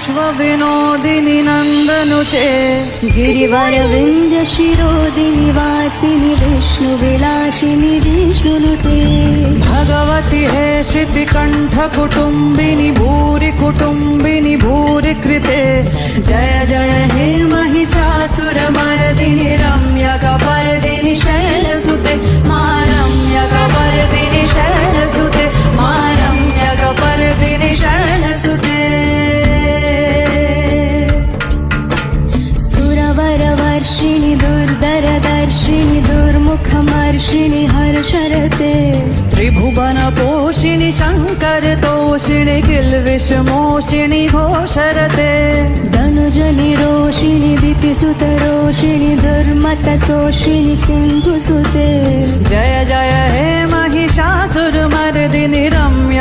विश्वविनोदिनि नन्दनुते गिरिवर विन्ध्य शिरोदिनि वासिनि विष्णुविलासिनि जिष्णुनुते भगवति हे शितिकण्ठकुटुम्बिनि भूरि कुटुम्बिनि भूरि कृते जय जय हे महिषासुरमर्दिनि रम्यकपर्दिनि शैलसुते मा रम्यकपर्दिनि शैलसुते मा रम्यकपर्दिनि शैलसुते सुरवरवर्षिणि दुर्धरदर्शिनि दुर्मुखमर्षिणि हर्षरते त्रिभुवनपोषिणि शङ्करतोषिणि किल्बिषमोषिणि घोषरते धनुजनि रोषिणि दितिसुतरोषिणि दुर्मतशोषिणि सिन्धुसुते जय जय हे महिषासुरमर्दिनि रम्य